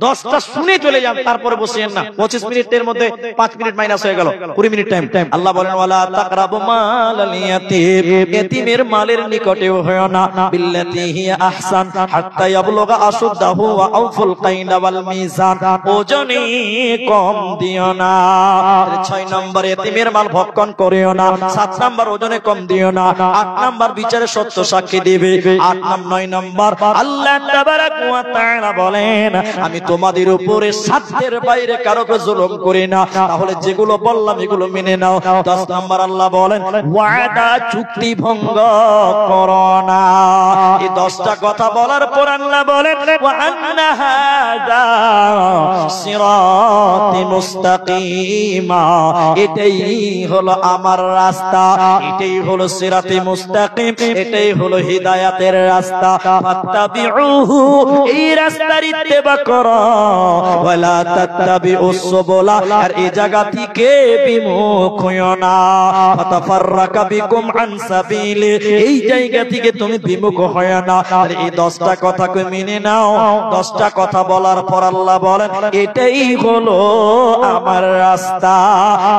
10টা শুনে চলে যান, তারপরে বসেন না। 25 মিনিটের মধ্যে 5 মিনিট মাইনাস হয়ে গেল, 20 মিনিট টাইম। আল্লাহ বলেন ওয়ালা তাকরাবু মালাল ইয়াতীম, এতিমের মালের নিকটেও হয় না, বিল্লাতি হিয়া আহসান হাত্তা ইয়াবলুগা আশুদ্দাহু ওয়া আউফুল কাইলা ওয়াল মিজান, ওজনে কম দিও না। 6 নম্বর এতিমের মাল ভক্ষণ করিও না। 7 নাম্বার ওজনে কম দিও না। 8 নাম্বার বিচারে সত্য সাক্ষী দিবে। 9 নাম্বার আল্লাহ তাবারাক ওয়া তাআলা বলেন আমি তোমাদের উপরে সাধ্যের বাইরে কারোকে জুলুম করি না, তাহলে যেগুলো বললাম এগুলো মেনে নাও। 10 নাম্বার আল্লাহ বলেন ওয়াদা চুক্তি ভঙ্গ করো না। এই 10টা কথা বলার পর আল্লাহ বলেন ওয়া আন্না হাযা সিরাতি মুস্তাকিমা, এটাই হলো আমার রাস্তা, এটাই হলো সিরাতে মুস্তাকিম, এটাই হলো হিদায়াতের রাস্তা। ফাত্তাবিউহু, এই রাস্তার ইত্তেবা করো, ওয়ালা তাত্তাবিউস সুবুলা, আর এই জায়গা থেকে বিমুখ হইও না। ফাতাফাররাকা বিকুম আন সাবিলি, এই জায়গা থেকে তুমি বিমুখ হইও না। আর এই 10টা কথাকে মেনে নাও। 10টা কথা বলার পর আল্লাহ বলেন এটাই হলো আমার রাস্তা,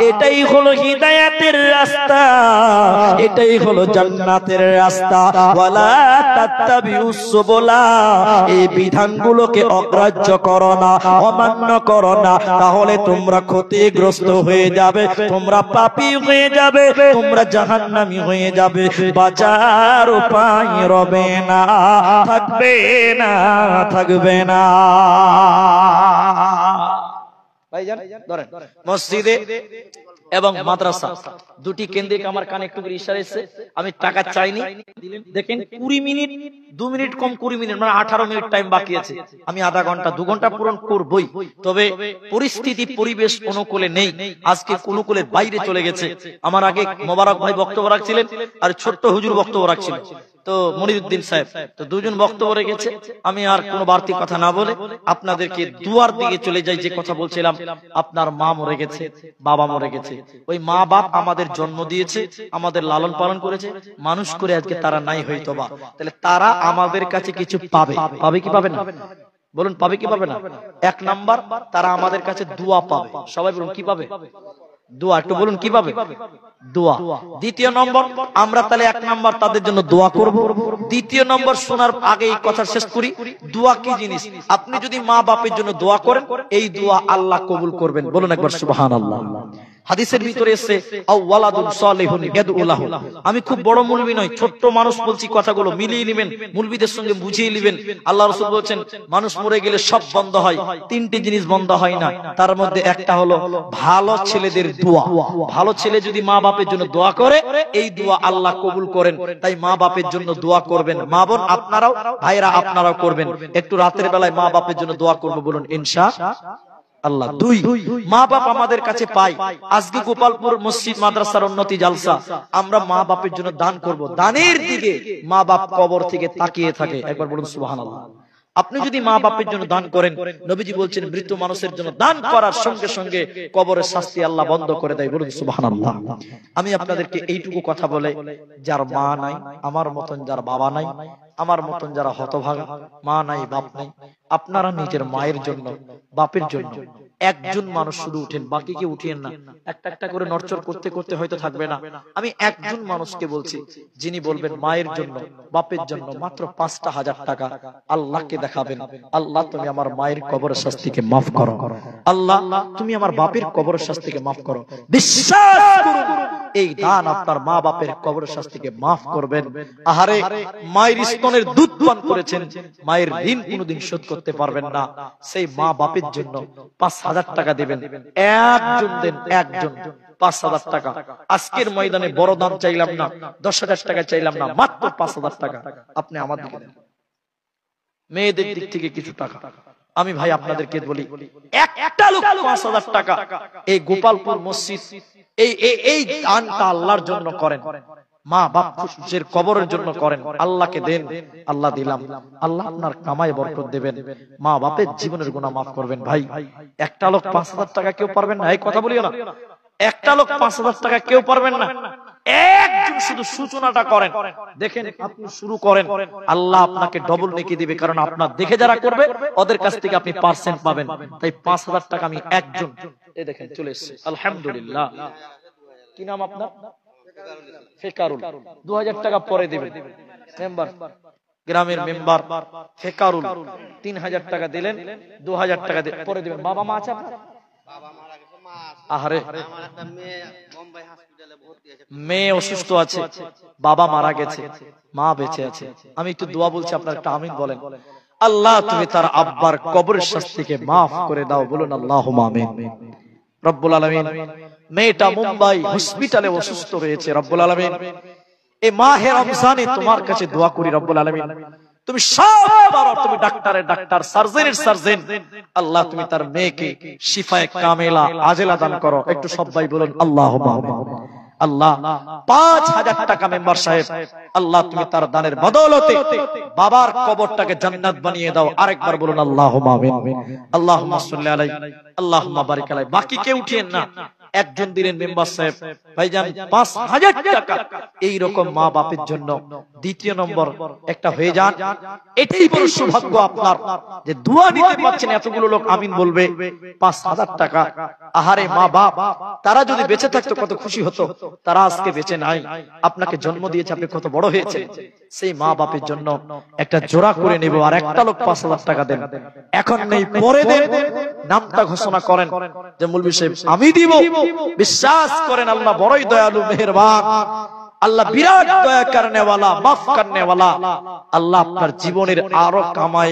এটাই হলো হিদায়াতের রাস্তা, এটাই হলো জান্নাতের রাস্তা। ওয়ালা তাত্তাবিউস সুবুলা, এই বিধানগুলোকে অগ্রাহ্য করো না, অমান্য করো না, তাহলে তোমরা ক্ষতিগ্রস্ত হয়ে যাবে, তোমরা পাপী হয়ে যাবে, তোমরা জাহান্নামী হয়ে যাবে। বাঁচার উপায় রবে না, থাকবে না, থাকবে না। ভাইজান ধরেন, মসজিদে এবং মাদ্রাসা দুটি কেন্দ্রিক আমার কানে একটু করে ইশারা এসেছে। আমি টাকা চাইনি, দেখেন 20 মিনিট, 2 মিনিট কম 20 মিনিট, মানে 18 মিনিট টাইম বাকি আছে। আমি আধা ঘন্টা 2 ঘন্টা পূরণ করবই, তবে পরিস্থিতি পরিবেশ অনুকূলে নেই, আজকে অনুকূলের বাইরে চলে গেছে। আমার আগে মোবারক ভাই বক্তব্য রাখছিলেন আর ছোট্ট হুজুর বক্তব্য রাখছিলেন, তো মনিরউদ্দিন সাহেব, তো দুজন বক্তব্য রেখেছে। আমি আর কোনো বাড়তি কথা না বলে আপনাদেরকে দুয়ার দিকে চলে যাই। যে কথা বলছিলাম, আপনার মা মরে গেছে, বাবা মরে গেছে, ওই মা বাপ আমাদের জন্ম দিয়েছে, আমাদের লালন পালন করেছে, মানুষ করে আজকে তারা নাই হয়তোবা, তাহলে তারা আমাদের কাছে কিছু পাবে, পাবে কি পাবে না? বলুন পাবে কি পাবে না? 1 নাম্বার তারা আমাদের কাছে দোয়া পাবে। সবাই বলুন কি পাবে? দোয়া। একটু বলুন কি পাবে? দোয়া। দ্বিতীয় নম্বর, আমরা তাহলে 1 নাম্বার তাদের জন্য দোয়া করব। দ্বিতীয় নম্বর শোনার আগে এই কথা শেষ করি, দোয়া কি জিনিস? আপনি যদি মা বাপের জন্য দোয়া করেন, এই দোয়া আল্লাহ কবুল করবেন। বলুন একবার সুবহানাল্লাহ। হাদিসের ভিতরে এসেছে আওয়ালাদুন সালিহুন ইয়াদউ লাহু। আমি খুব বড় মুলবি নই, ছোট্ট মানুষ বলছি, কথাগুলো মিলিয়ে নেবেন, মুলবিদের সঙ্গে বুঝিয়ে নেবেন। আল্লাহ রাসূল বলেছেন মানুষ মরে গেলে সব বন্ধ হয়, 3টি জিনিস বন্ধ হয় না, তার মধ্যে একটা হলো ভালো ছেলেদের দোয়া। ভালো ছেলে যদি মা বাপের জন্য দোয়া করে, এই দোয়া আল্লাহ কবুল করেন। তাই মা বাপের জন্য দোয়া করবেন। মা বোন আপনারাও, ভাইরা আপনারাও করবেন। একটু রাতের বেলায় মা বাপের জন্য দোয়া করব, বলুন ইনশাআল্লাহ। 2, মা বাপ আমাদের কাছে পাই। আজকে গোপালপুর মসজিদ মাদ্রাসার উন্নতি জালসা, আমরা মা বাপের জন্য দান করব। দানের দিকে মা বাপ কবর থেকে তাকিয়ে থাকে, একবার বলুন সুবহানাল্লাহ। আপনি যদি মা বাপের জন্য দান করেন, নবীজি বলছেন মৃত মানুষের জন্য দান করার সঙ্গে সঙ্গে কবরের শাস্তি আল্লাহ বন্ধ করে দেয়। বলুন সুবহানাল্লাহ। আমি আপনাদেরকে এইটুকু কথা বলে, যার মা নাই, আমার মতন যার বাবা নাই, আমার মতন যারা হতভাগা, মা নাই বাপ নাই, আপনারা নিজের মায়ের জন্য, বাপের জন্য একজন মানুষ শুধু উঠেন, বাকি কে উঠিয়েন না। একটা একটা করে নড়চড় করতে করতে হয়তো থাকবে না। আমি একজন মানুষকে বলছি, যিনি বলবেন মায়ের জন্য, বাপের জন্য মাত্র 5,000 টাকা আল্লাহকে দেখাবেন, আল্লাহ তুমি আমার মায়ের কবরের শাস্তিকে মাফ করো, আল্লাহ তুমি আমার বাপের কবরের শাস্তিকে মাফ করো। বিশ্বাস করুন, এই দান আপনার মা বাপের কবরের শাস্তিকে মাফ করবেন। আহারে, মায়ের স্তনের দুধ পান করেছেন, মায়ের ঋণ কোনোদিন শোধ করতে পারবেন না। সেই মা বাপের জন্য 5,000 টাকা দিবেন। একজন দেন, একজন 5,000 টাকা। আজকের ময়দানে বড় দাম চাইলাম না, 10,000 টাকা চাইলাম না, মাত্র 5,000 টাকা আপনি আমাদেরকে দেন। মেয়েদের দিক থেকে কিছু টাকা আমি ভাই আপনাদেরকে বলি, একটা লোক 5,000 টাকা এই গোপালপুর মসজিদ, এই দানটা আল্লাহর জন্য করেন, মা বাপের কবরের জন্য করেন, আল্লাহকে দেন। আল্লাহ দিলাম, আল্লাহ আপনার কামায় বরকত দেবেন, মা বাপের জীবনের গুনাহ মাফ করবেন। ভাই একটা লোক 5,000 টাকা কেউ পারবেন না, এই কথা বলিও না। একটা লোক 5,000 টাকা কেউ পারবেন না, একজন শুধু সূচনাটা করেন, দেখেন আপনি শুরু করেন, আল্লাহ আপনাকে ডবল নেকি দিবে। কারণ আপনার দেখে যারা করবে ওদের কাছ থেকে আপনি পার্সেন্ট পাবেন। তাই 5,000 টাকা আমি একজন, এই দেখেন চলে এসেছে, আলহামদুলিল্লাহ। কি নাম আপনার? ফেকারুল। 2000 টাকা পরে দিবেন। মেম্বার, গ্রামের মেম্বার ফেকারুল 3000 টাকা দিলেন, 2000 টাকা পরে দিবেন। বাবা মা আছে আপনার? আহারে, মেয়ে অসুস্থ আছে, বাবা মারা গেছে, মা বেঁচে আছে। আমি একটু দোয়া বলছি, আপনার একটা আমিন বলেন। আল্লাহ তুমি তার আব্বার কবরের শাস্তিকে মাফ করে দাও, বলুন আল্লাহুম্মা আমিন। রব্বুল আলামিন, মেয়েটা মুম্বাই হসপিটালে অসুস্থ রয়েছে, রব্বুল আলামিন এই মাহে রমজানে তোমার কাছে দোয়া করি, রব্বুল আলামিন তুমি সব পারো, তুমি ডাক্তারের ডাক্তার, সার্জনের সার্জন, আল্লাহ তুমি তার মেয়েকে শিফায়ে কামেলা আজেলা দান করো। একটু সবাই বলুন আল্লাহুম্মা আমিন। আল্লাহ 5,000 টাকা মেম্বার সাহেব, আল্লাহ তুমি তার দানের বদৌলতে বাবার কবরটাকে জান্নাত বানিয়ে দাও। আরেকবার বলুন আল্লাহুম্মা আমিন। আল্লাহুম্মা সাল্লি আলাইহি, আল্লাহুম্মা বারিক আলাইহি। বাকি কেউ উঠিয়েন না, একজন দিলেন মেম্বার সাহেব, ভাইজান 5,000 টাকা এই রকম মা বাপের জন্য। দ্বিতীয় নম্বর একটা হয়ে যান, এটাই বড় সৌভাগ্য আপনার যে দোয়া নিতে পারছেন, এতগুলো লোক আমিন বলবে। 5,000 টাকা, আহারে মা বাপ তারা যদি বেঁচে থাকতো কত খুশি হতো, তারা আজকে বেঁচে নাই, আপনাকে জন্ম দিয়েছে, আপনি কত বড় হয়েছে। সেই মা বাপের জন্য একটা জোড়া করে নেব। আর একটা লোক 5,000 টাকা দেন, এখন নেই পরে দেন, নামটা ঘোষণা করেন যে মৌলভী সাহেব আমি দিব। বিশ্বাস করেন আল্লাহ বড়ই দয়ালু মেহেরবান, আল্লাহ বিরাট দয়া করনে ওয়ালা, মাফ করনে ওয়ালা। আল্লাহ আপনার জীবনের আরো কামাই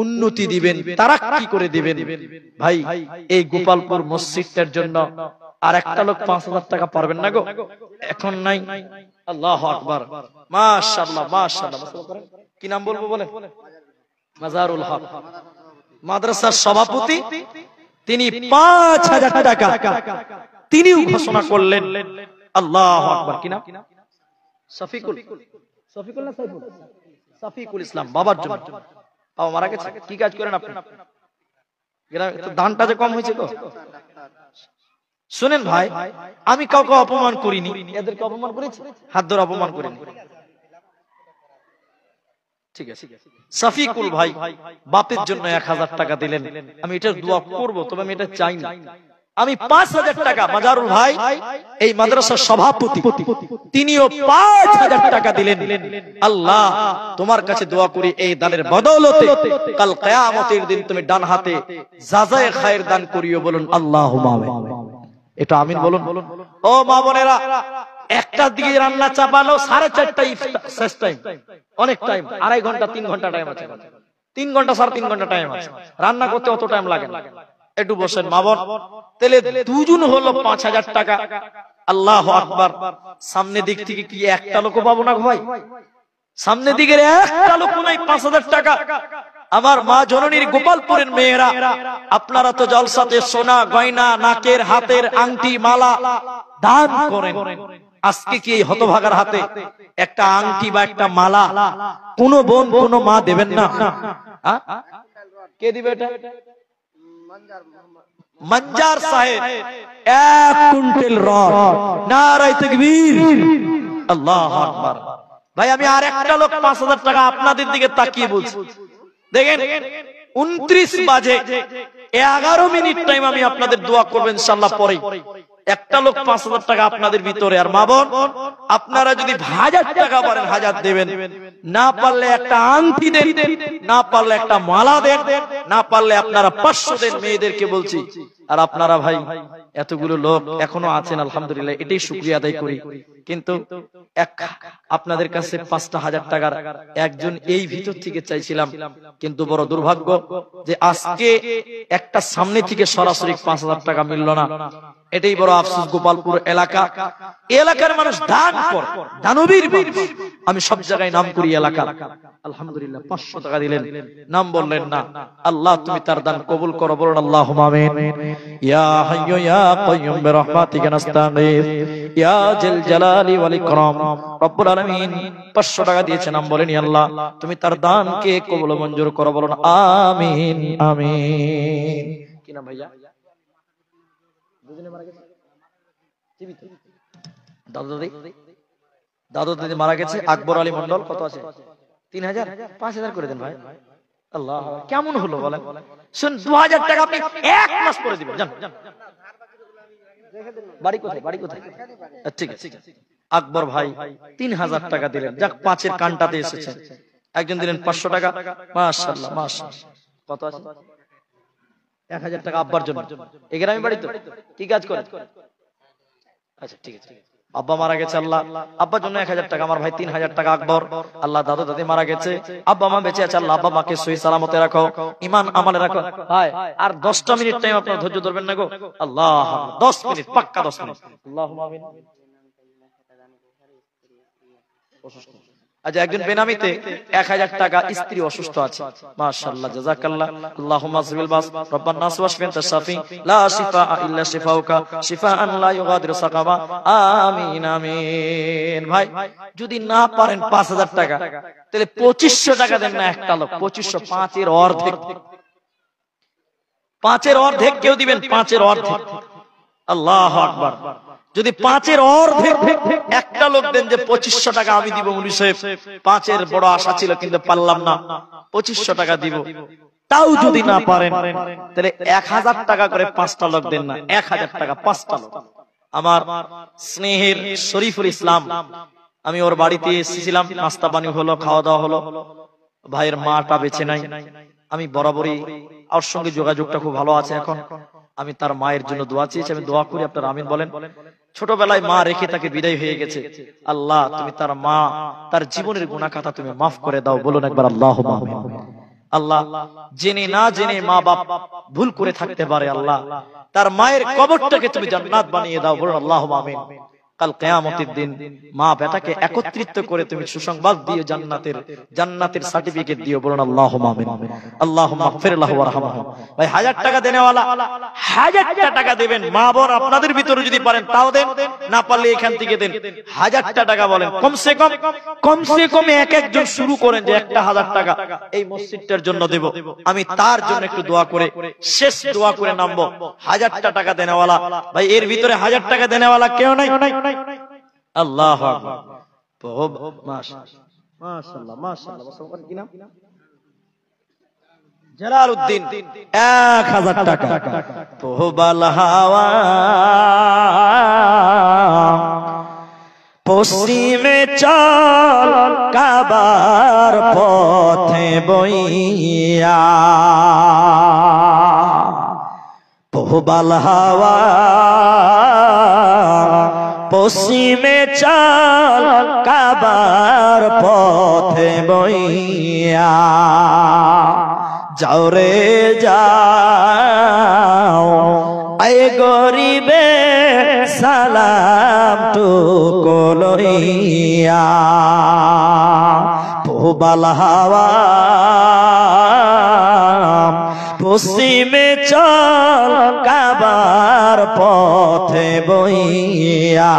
উন্নতি দিবেন, তারাক্কি করে দিবেন। ভাই এই গোপালপুর মসজিদটার জন্য আর একটা লোক 5,000 টাকা পারবেন না গো? এখন নাই। আল্লাহু আকবার, মাশাআল্লাহ মাশাআল্লাহ। কি নাম বলবো বলেন? মাজারুল হক মাদ্রাসার সভাপতি, তিনি 5,000 টাকা তিনিও ঘোষণা করলেন। আল্লাহু আকবার। কি নাম? শফিকুল, শফিকুল না সাইফুল? শফিকুল ইসলাম, বাবার জন্য। বাবা মারা গেছে, কি কাজ করেন আপনি? দানটা যে কম হয়েছে গো। শুনেন ভাই, আমি কাউকে অপমান করিনি, এদেরকে অপমান করেছি, হাত ধরে অপমান করিনি, ঠিক আছে। শফিকুল ভাই বাপের জন্য 1,000 টাকা দিলেন। আমি এটা দোয়া করব, তবে আমি এটা চাই না। আমি 5,000 টাকা, মাজারুল ভাই এই মাদ্রাসার সভাপতি, তিনিও 5,000 টাকা দিলেন। আল্লাহ তোমার কাছে দোয়া করি এই দানের বদৌলতে কাল কিয়ামতের দিন তুমি ডান হাতে জাযায়ে খায়ের দান করিও, বলুন আল্লাহুম্মা আমিন। এটা আমিন বলুন। ও মা বোনেরা, একটার দিকে রান্না চাপালো, 4:30 শেষ টাইম, অনেক টাইম, 2.5 ঘন্টা 3 ঘন্টা টাইম আছে, 3 ঘন্টা 3.5 ঘন্টা টাইম আছে, রান্না করতে অত টাইম লাগে না। একটু বসেন মা বোন, তাহলে দুজন হলো 5,000 টাকা। আল্লাহু আকবার। সামনে দিক থেকে কি একটা লোক পাবো না ভাই? সামনে দিকের একটা লোক নাই 5,000 টাকা। আমার মা জননীর গোপালপুরের মেয়েরা, আপনারা তো জলসাতে সোনা গয়না, নাকের হাতের আংটি মালা দান করেন। আজকে কি এই হতভাগার হাতে একটা আংটি বা একটা মালা কোন বোন কোন মা দেবেন না? কে দিবে এটা? মঞ্জার সাহেব 1 কুইন্টাল রড। নারায়ে তাকবীর, আল্লাহু আকবার। ভাই আমি আর একটা লোক 5,000 টাকা আপনাদের দিকে তাকিয়ে বলছি, দেখেন 29 বাজে 11 মিনিট টাইম আমি আপনাদের দোয়া করবেন ইনশাআল্লাহ। পরে একটা লোক 5,000 টাকা আপনাদের ভিতরে। আর মা বোন আপনারা যদি 1,000 টাকা পারেন 1,000 দেবেন, না পারলে একটা আংটি দেন, না পারলে একটা মালা দেন, না পারলে আপনারা 500 দেন, মেয়েদেরকে বলছি। আর আপনারা ভাই এতগুলো লোক এখনো আছেন, আলহামদুলিল্লাহ, এটাই শুকরিয়া আদায় করি। কিন্তু আপনাদের কাছে 5,000 টাকার একজন এই ভিতর থেকে চাইছিলাম, কিন্তু বড় দুর্ভাগ্য যে আজকে একটা সামনে থেকে সরাসরি 5,000 টাকা মিলল না। এটাই বড় আফসোস। গোপালপুর এলাকা, এলাকার মানুষ দান করে, দানবীর মানুষ। আমি সব জায়গায় নাম করি এলাকা, আলহামদুলিল্লাহ 500 টাকা দিলেন, নাম বললেন না। আল্লাহ তুমি তার দান কবুল করো, বলুন আল্লাহুম্মা আমিন। ইয়া হাইয়্যু ইয়া কাইয়্যুম বিরহমাতিকা নাস্তাগীথ ইয়া জিল জালালি ওয়াল ইকরাম। রব্বুল আলামিন 500 টাকা দিয়েছেন, নাম বলেন আল্লাহ তুমি তার দানকে কবুল মঞ্জুর করো, বলুন আমিন আমিন। কি নাম ভাইয়া? দুজনে মারা গেছে, জীবিত দাদা দাদি দাদু দাদি মারা গেছে, আকবর আলী মন্ডল কত আছে? 3000, 5000 করে দেন ভাই। আল্লাহ, কেমন হলো বলেন? শুন, 2000 টাকা আপনি এক মাস পরে দিবেন। জান, বাড়ি কোথায়? বাড়ি কোথায়? ঠিক আছে, আকবর ভাই 3000 টাকা দিলেন। যাক, 5-এর কানটাতে এসেছে। একজন দিলেন 500 টাকা। মাশাআল্লাহ, মাশাআল্লাহ। কত আছে? 1000 টাকা আব্বার জন্য। এই গ্রামে বাড়ি তো? কি কাজ করে? আচ্ছা, ঠিক আছে। আব্বা মারা গেছে, আল্লাহ আব্বার জন্য 1000 টাকা। আমার ভাই 3000 টাকা আকবর। আল্লাহ দাদু দাদি মারা গেছে, আব্বা মা বেঁচে আছে, আল্লাহ আব্বা মাকে সহি সালামতে রাখো, ঈমান আমলে রাখো। ভাই আর 10টা মিনিট টাইম আপনারা ধৈর্য ধরবেন না গো? আল্লাহ, 10 মিনিট পাক্কা, 10 মিনিট। আল্লাহুম্মা আমিন। আজ একজন বেনামিতে 1000 টাকা, স্ত্রী অসুস্থ আছে। মাশাআল্লাহ, জাযাকাল্লাহ। আল্লাহুম্মা আসবিল বাস, রব্বান নাস ওয়াশফি আনতা শাফি, লা শিফা ইল্লা শিফাউকা, শিফাআন লা ইউগাদিরু সাকামা। আমিন, আমিন। ভাই যদি না পারেন 5000 টাকা, তাহলে 2500 টাকা দেন না একটা লোক। 2500, 5-এর অর্ধেক। 5-এর অর্ধেক কেউ দিবেন, 5-এর অর্ধেক। আল্লাহু আকবার। যদি 5-এর অর্ধেক একটা লোক দেন যে 2500 টাকা আমি দিব, উনি সাহেব 5-এর বড় আশা ছিল কিন্তু পারলাম না, 2500 টাকা দিব, তাও যদি না পারেন, তাহলে 1000 টাকা করে 5টা লোক দেন না, 1000 টাকা 5টা লোক। আমার স্নেহের শরীফুল ইসলাম, আমি ওর বাড়িতে এসেছিলাম, নাস্তা পানি হলো, খাওয়া দাওয়া হলো। ভাইয়ের মাটা বেঁচে নাই। আমি বরাবরই ওর সঙ্গে যোগাযোগটা খুব ভালো আছে এখন। আমি তার মায়ের জন্য দোয়া চেয়েছি, আমি দোয়া করি, আপনারা আমিন বলেন। ছোটবেলায় মা রেখে তাকে বিদায় হয়ে গেছে। আল্লাহ তুমি তার মা, তার জীবনের গুনাহ খাতা তুমি মাফ করে দাও, বলুন একবার আল্লাহুম্মা আমিন। আল্লাহ, জেনে না জেনে মা বাপ ভুল করে থাকতে পারে, আল্লাহ তার মায়ের কবরটাকে তুমি জান্নাত বানিয়ে দাও, বলুন আল্লাহুম্মা আমিন। কাল কিয়ামতের দিন মা বেটাকে একত্রিত করে তুমি সুসংবাদ দিও, জান্নাতের সার্টিফিকেট দিও, বলুন আল্লাহুম্মা আমিন। আল্লাহুম্মা গফির লাহু ওয়ারহামহু। ভাই 1000 টাকা দেনেওয়ালা 1000 টাকা দিবেন। মা বোন আপনাদের ভিতরে যদি পারেন তাও দেন, না পারলে এখান থেকে দেন। 1000 টাকা বলেন, কমসে কম এক একজন শুরু করেন যে একটা 1000 টাকা এই মসজিদটার জন্য দেব, আমি তার জন্য একটু দোয়া করে শেষ দোয়া করে নামবো। 1000 টাকা দেনেওয়ালা ভাই, এর ভিতরে 1000 টাকা দেনেওয়ালা কেউ নাই? আল্লাহু আকবার। মাশাআল্লাহ, মাশাআল্লাহ। কি নাম? জালালউদ্দিন, 1000 টাকা। পোহবাল হাওয়া পশ্চিমে চল, কাবার পথে বইয়া, পোহবাল হাওয়া পশ্চিমে চল, কাবার পথে বইয়া, যাও রে যাও, আয় গরিবে সালাম টুকু লইয়া, পোহবাল হাওয়া পশ্চিমে চল, কাবার পথে বইয়া।